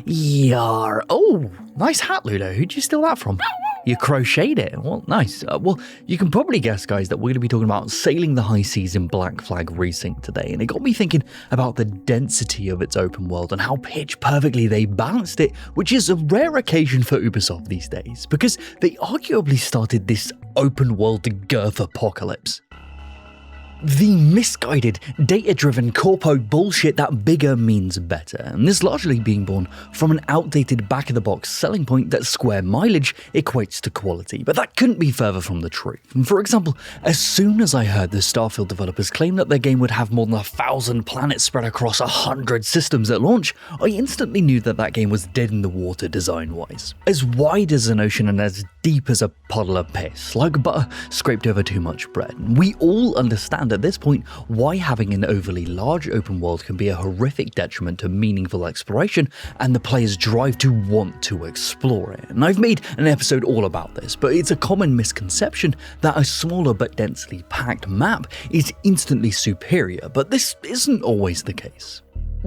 Yar. Oh, nice hat, Ludo. Who'd you steal that from? You crocheted it. Well, nice. Well, you can probably guess, guys, that we're going to be talking about sailing the high seas in Blackflag Resynced today, and it got me thinking about the density of its open world and how pitch perfectly they balanced it, which is a rare occasion for Ubisoft these days, because they arguably started this open world girth apocalypse. The misguided, data-driven corpo bullshit that bigger means better, and this largely being born from an outdated back-of-the-box selling point that square mileage equates to quality, but that couldn't be further from the truth. For example, as soon as I heard the Starfield developers claim that their game would have more than 1,000 planets spread across 100 systems at launch, I instantly knew that that game was dead in the water design-wise. As wide as an ocean and as deep as a puddle of piss, like butter scraped over too much bread. We all understand at this point why having an overly large open world can be a horrific detriment to meaningful exploration and the player's drive to want to explore it. And I've made an episode all about this, but it's a common misconception that a smaller but densely packed map is instantly superior, but this isn't always the case.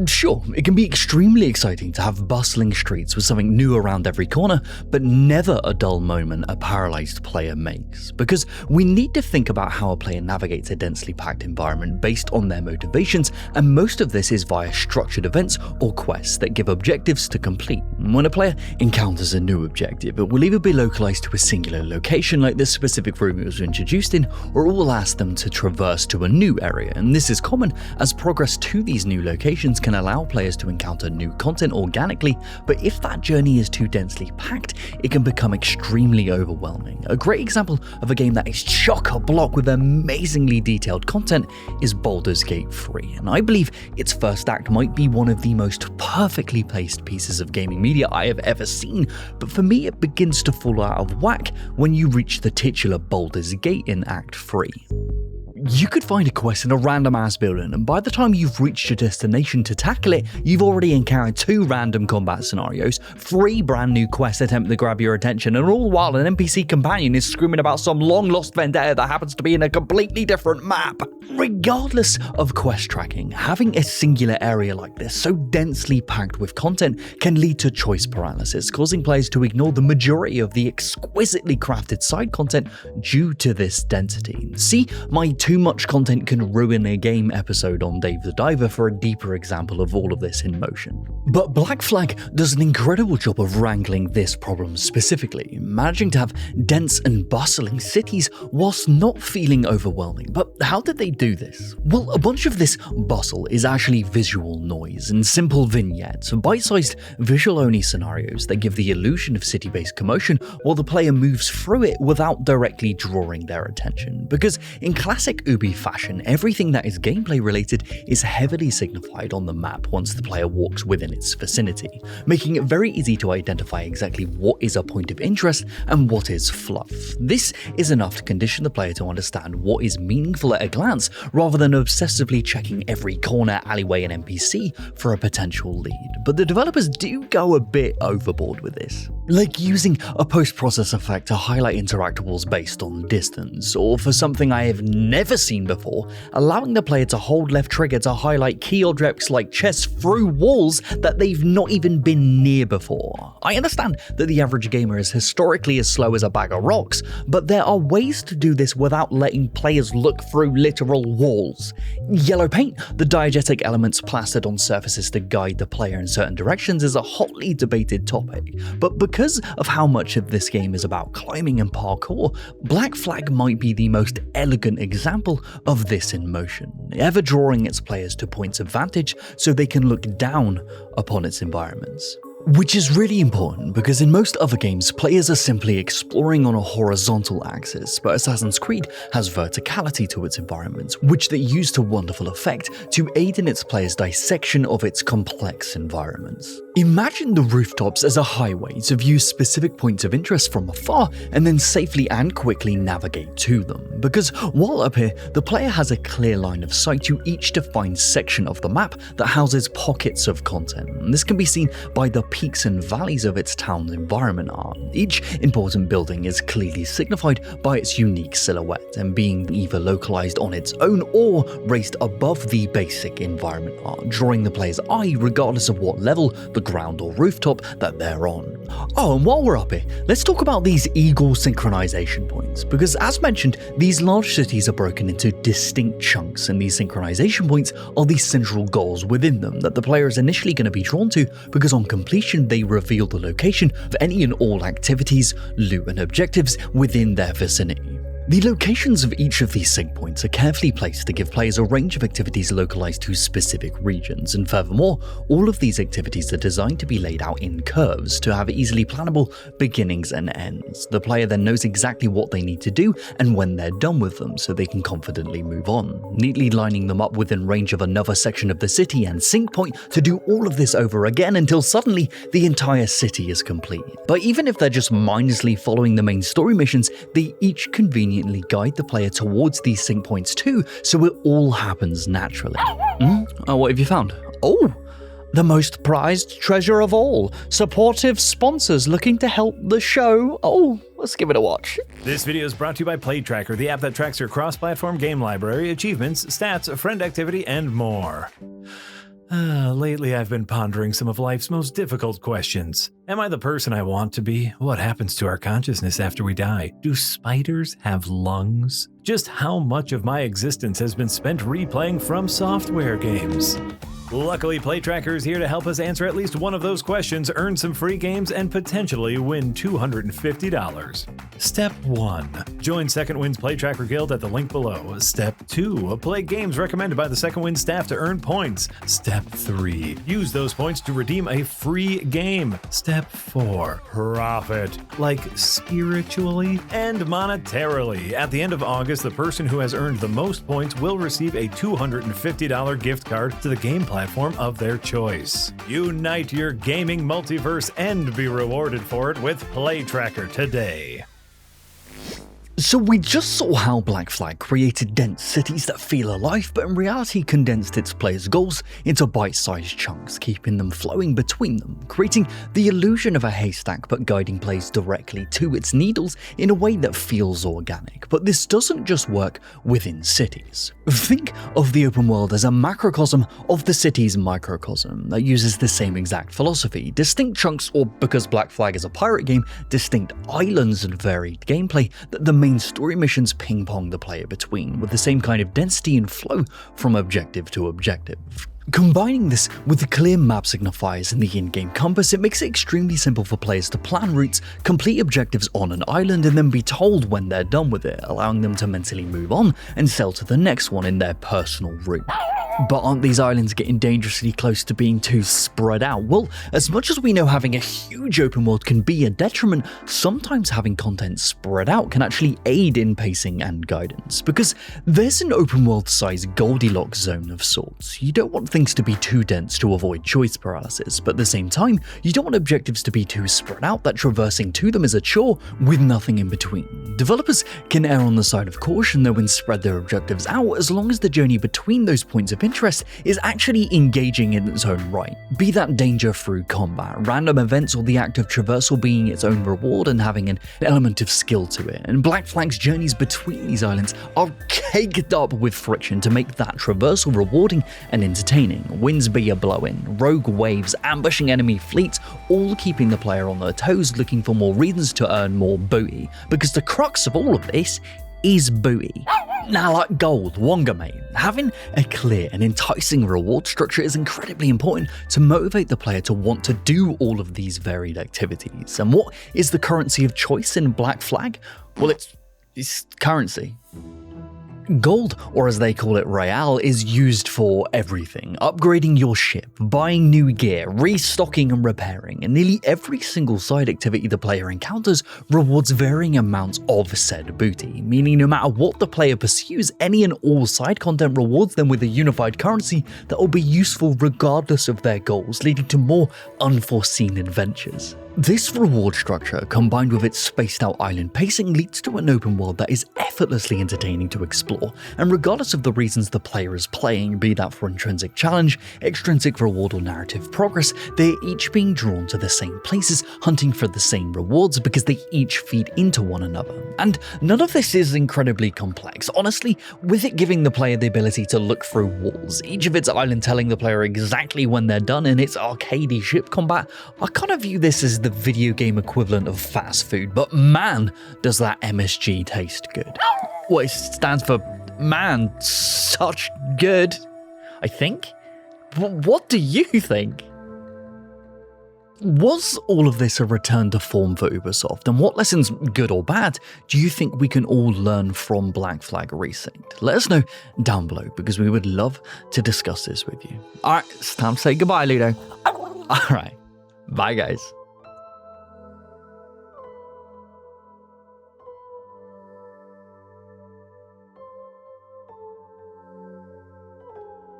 Sure, it can be extremely exciting to have bustling streets with something new around every corner, but never a dull moment a paralyzed player makes, because we need to think about how a player navigates a densely packed environment based on their motivations, and most of this is via structured events or quests that give objectives to complete. When a player encounters a new objective, it will either be localized to a singular location like this specific room it was introduced in, or it will ask them to traverse to a new area, and this is common as progress to these new locations can allow players to encounter new content organically, but if that journey is too densely packed, it can become extremely overwhelming. A great example of a game that is chock-a-block with amazingly detailed content is Baldur's Gate 3, and I believe its first act might be one of the most perfectly placed pieces of gaming media I have ever seen, but for me it begins to fall out of whack when you reach the titular Baldur's Gate in Act 3. You could find a quest in a random ass building, and by the time you've reached your destination to tackle it, you've already encountered 2 random combat scenarios, 3 brand new quests attempt to grab your attention, and all while an NPC companion is screaming about some long lost vendetta that happens to be in a completely different map. Regardless of quest tracking, having a singular area like this, so densely packed with content, can lead to choice paralysis, causing players to ignore the majority of the exquisitely crafted side content due to this density. See my too much content can ruin a game episode on Dave the Diver for a deeper example of all of this in motion. But Black Flag does an incredible job of wrangling this problem specifically, managing to have dense and bustling cities whilst not feeling overwhelming. But how did they do this? Well, a bunch of this bustle is actually visual noise and simple vignettes, bite-sized visual-only scenarios that give the illusion of city-based commotion while the player moves through it without directly drawing their attention. Because in classic Ubi fashion, everything that is gameplay related is heavily signified on the map once the player walks within its vicinity, making it very easy to identify exactly what is a point of interest and what is fluff. This is enough to condition the player to understand what is meaningful at a glance, rather than obsessively checking every corner, alleyway, and NPC for a potential lead. But the developers do go a bit overboard with this, like using a post-process effect to highlight interactables based on distance, or for something I have never seen before, allowing the player to hold left trigger to highlight key objects like chests through walls that they've not even been near before. I understand that the average gamer is historically as slow as a bag of rocks, but there are ways to do this without letting players look through literal walls. Yellow paint, the diegetic elements plastered on surfaces to guide the player in certain directions, is a hotly debated topic, but because of how much of this game is about climbing and parkour, Black Flag might be the most elegant example of this in motion, ever drawing its players to points of vantage so they can look down upon its environments. Which is really important because in most other games, players are simply exploring on a horizontal axis, but Assassin's Creed has verticality to its environments, which they use to wonderful effect to aid in its players' dissection of its complex environments. Imagine the rooftops as a highway to view specific points of interest from afar and then safely and quickly navigate to them, because while up here, the player has a clear line of sight to each defined section of the map that houses pockets of content. And this can be seen by the peaks and valleys of its town's environment are. Each important building is clearly signified by its unique silhouette and being either localized on its own or raised above the basic environment art, drawing the player's eye regardless of what level, the ground or rooftop, that they're on. Oh, and while we're up here, let's talk about these eagle synchronization points, because as mentioned, these large cities are broken into distinct chunks, and these synchronization points are the central goals within them that the player is initially going to be drawn to, because on completion they reveal the location of any and all activities, loot and objectives within their vicinity. The locations of each of these sync points are carefully placed to give players a range of activities localized to specific regions, and furthermore, all of these activities are designed to be laid out in curves to have easily plannable beginnings and ends. The player then knows exactly what they need to do and when they're done with them so they can confidently move on, neatly lining them up within range of another section of the city and sync point to do all of this over again until suddenly the entire city is complete. But even if they're just mindlessly following the main story missions, they each conveniently guide the player towards these sync points too, so it all happens naturally. Oh, what have you found? Oh, the most prized treasure of all. Supportive sponsors looking to help the show. Oh, let's give it a watch. This video is brought to you by PlayTracker, the app that tracks your cross-platform game library, achievements, stats, friend activity, and more. Lately, I've been pondering some of life's most difficult questions. Am I the person I want to be? What happens to our consciousness after we die? Do spiders have lungs? Just how much of my existence has been spent replaying From Software games? Luckily, PlayTracker is here to help us answer at least one of those questions, earn some free games, and potentially win $250. Step 1. Join Second Wind's PlayTracker Guild at the link below. Step 2. Play games recommended by the Second Wind staff to earn points. Step 3. Use those points to redeem a free game. Step 4. Profit, like spiritually and monetarily. At the end of August, the person who has earned the most points will receive a $250 gift card to the game platform of their choice. Unite your gaming multiverse and be rewarded for it with PlayTracker today. So we just saw how Blackflag created dense cities that feel alive, but in reality condensed its players' goals into bite-sized chunks, keeping them flowing between them, creating the illusion of a haystack but guiding players directly to its needles in a way that feels organic. But this doesn't just work within cities. Think of the open world as a macrocosm of the city's microcosm that uses the same exact philosophy. Distinct chunks, or because Blackflag is a pirate game, distinct islands and varied gameplay that the main story missions ping-pong the player between, with the same kind of density and flow from objective to objective. Combining this with the clear map signifiers and the in-game compass, it makes it extremely simple for players to plan routes, complete objectives on an island, and then be told when they're done with it, allowing them to mentally move on and sail to the next one in their personal route. But aren't these islands getting dangerously close to being too spread out? Well, as much as we know having a huge open world can be a detriment, sometimes having content spread out can actually aid in pacing and guidance, because there's an open world size Goldilocks zone of sorts. You don't want things to be too dense to avoid choice paralysis, but at the same time, you don't want objectives to be too spread out that traversing to them is a chore with nothing in between. Developers can err on the side of caution though and spread their objectives out as long as the journey between those points of interest is actually engaging in its own right. Be that danger through combat, random events, or the act of traversal being its own reward and having an element of skill to it. And Blackflag's journeys between these islands are caked up with friction to make that traversal rewarding and entertaining. Winds be a blowing, rogue waves, ambushing enemy fleets, all keeping the player on their toes looking for more reasons to earn more booty, because the crux of all of this is booty. Now, like gold, Wonga mate, having a clear and enticing reward structure is incredibly important to motivate the player to want to do all of these varied activities. And what is the currency of choice in Blackflag? Well, it's currency. Gold, or as they call it Real, is used for everything. Upgrading your ship, buying new gear, restocking and repairing, and nearly every single side activity the player encounters rewards varying amounts of said booty, meaning no matter what the player pursues, any and all side content rewards them with a unified currency that will be useful regardless of their goals, leading to more unforeseen adventures. This reward structure, combined with its spaced-out island pacing, leads to an open world that is effortlessly entertaining to explore, and regardless of the reasons the player is playing, be that for intrinsic challenge, extrinsic reward, or narrative progress, they're each being drawn to the same places, hunting for the same rewards because they each feed into one another. And none of this is incredibly complex. Honestly, with it giving the player the ability to look through walls, each of its island telling the player exactly when they're done, and its arcadey ship combat, I kind of view this as the video game equivalent of fast food, but man, does that MSG taste good. Well, it stands for man, such good, I think. What do you think? Was all of this a return to form for Ubisoft, and what lessons, good or bad, do you think we can all learn from Blackflag Resynced? Let us know down below, because we would love to discuss this with you. Alright, it's time to say goodbye, Ludo. Alright, bye guys.